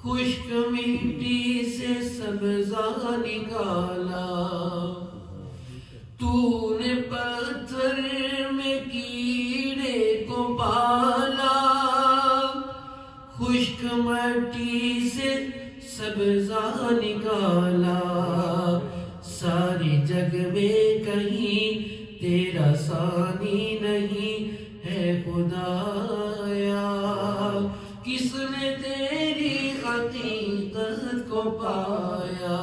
خشک مٹی سے سبزہ نکالا، تو نے پتھر میں کیڑے کو پالا، خشک مٹی سے سبزہ نکالا، سارے جگ میں کہیں تیرا ثانی نہیں ہے خدایا۔ کس نے تیری حقیقت کو پایا،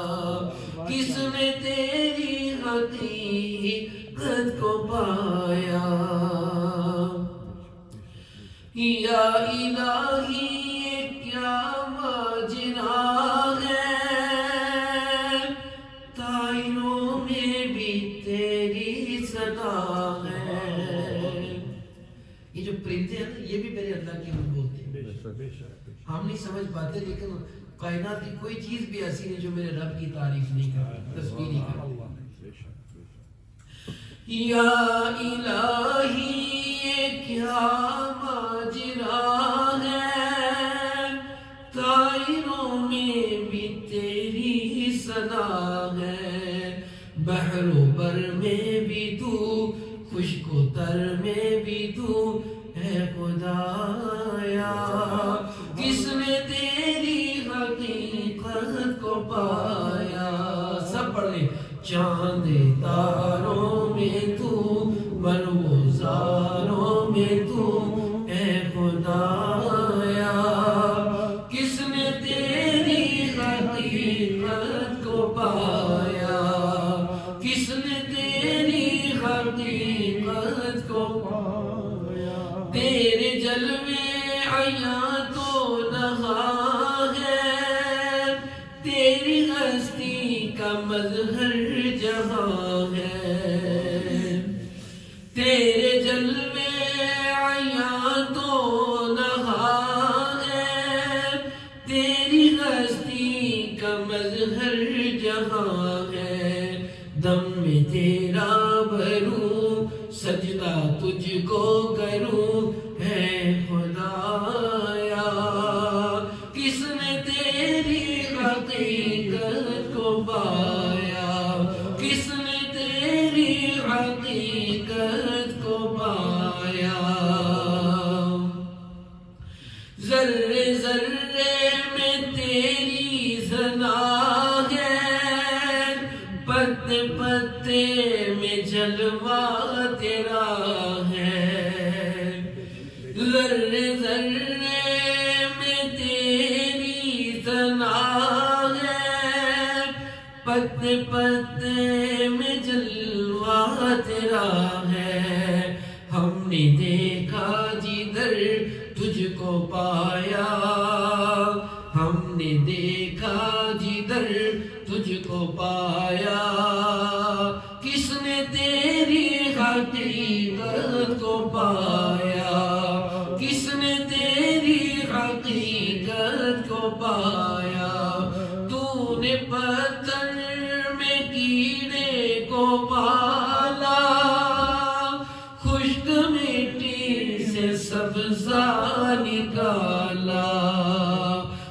کس نے تیری حقیقت کو پایا؟ یا الہی یہ کیا ماجرا ہے، طائروں میں بھی تیری صدا ہے۔ یہ جو پرندے ہیں نا، یہ بھی میرے اللہ کی حمد بولتے ہیں۔ ہم نہیں سمجھ پاتے، لیکن کائنات کی کوئی چیز بھی ایسی نہیں جو میرے رب کی تعریف نہیں کرتی، تسبیح نہیں کرتی۔ یا الہی یہ کیا ماجرا ہے، طائروں میں بھی تیری صدا ہے، بحر و بر میں بھی تو، خشک و تر میں بھی تو ہے خدایا۔ کس نے تیری حقیقت کو پایا؟ سب پڑھ لیں۔ چاند تاروں میں تو، مروزاروں میں تو اے خدایا، کس نے تیری حقیقت کو پایا، کس نے تیری حقیقت کو پایا؟ تیرے جلوے عیاں تو نہاں ہے، تیری ہستی کا مظہر جہاں ہے، تیرے جلوے عیاں تو نہاں ہے، تیری ہستی کا مظہر جہاں ہے، دم میں تیرا بھروں سجدہ تجھ کو کروں ہے خدایا۔ کس نے تیری حقیقت کو پایا، کس نے تیری حقیقت کو پایا؟ ذرے ذرے میں تیری ثنا ہے، پتے پتے میں جلوہ تیرا ہے، ذرے ذرے میں تیری ثنا ہے، پتے پتے میں جلوہ تیرا ہے، ہم نے دیکھا جدھر تجھ کو پایا، ہم نے دیکھا جدھر تجھ کو پایا، کس نے تیری حقیقت کو پایا، کس نے تیری حقیقت کو پایا؟ تو نے پتھر میں کیڑے کو پالا، خشک مٹی سے سبزہ نکالا،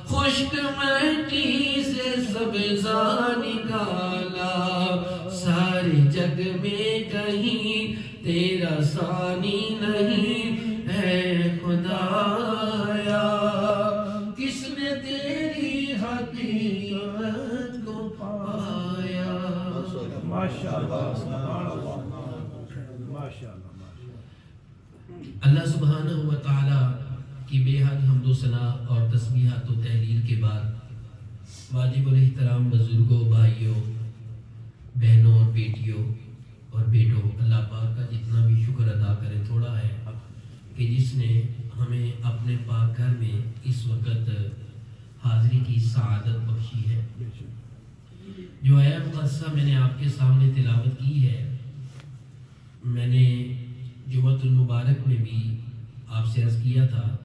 خشک مٹی سے سبزہ نکالا، سارے جگ میں کہیں تیرا ثانی نہیں ہے خدایا، کس نے تیری حقیقت کو پایا؟ ماشاءاللہ سبحان اللہ ماشاءاللہ۔ اللہ سبحانہ و تعالی کی بے حد حمد و ثنا اور تسبیحات و تحلیل کے بعد واجب الاحترام بزرگوں، بھائیوں، بہنوں اور بیٹیوں اور بیٹوں، اللہ پاک کا جتنا بھی شکر ادا کریں تھوڑا ہے کہ جس نے ہمیں اپنے پاک گھر میں اس وقت حاضری کی سعادت بخشی ہے۔ جو آیت مقدسہ میں نے آپ کے سامنے تلاوت کی ہے، میں نے جمعۃ المبارک میں بھی آپ سے عرض کیا تھا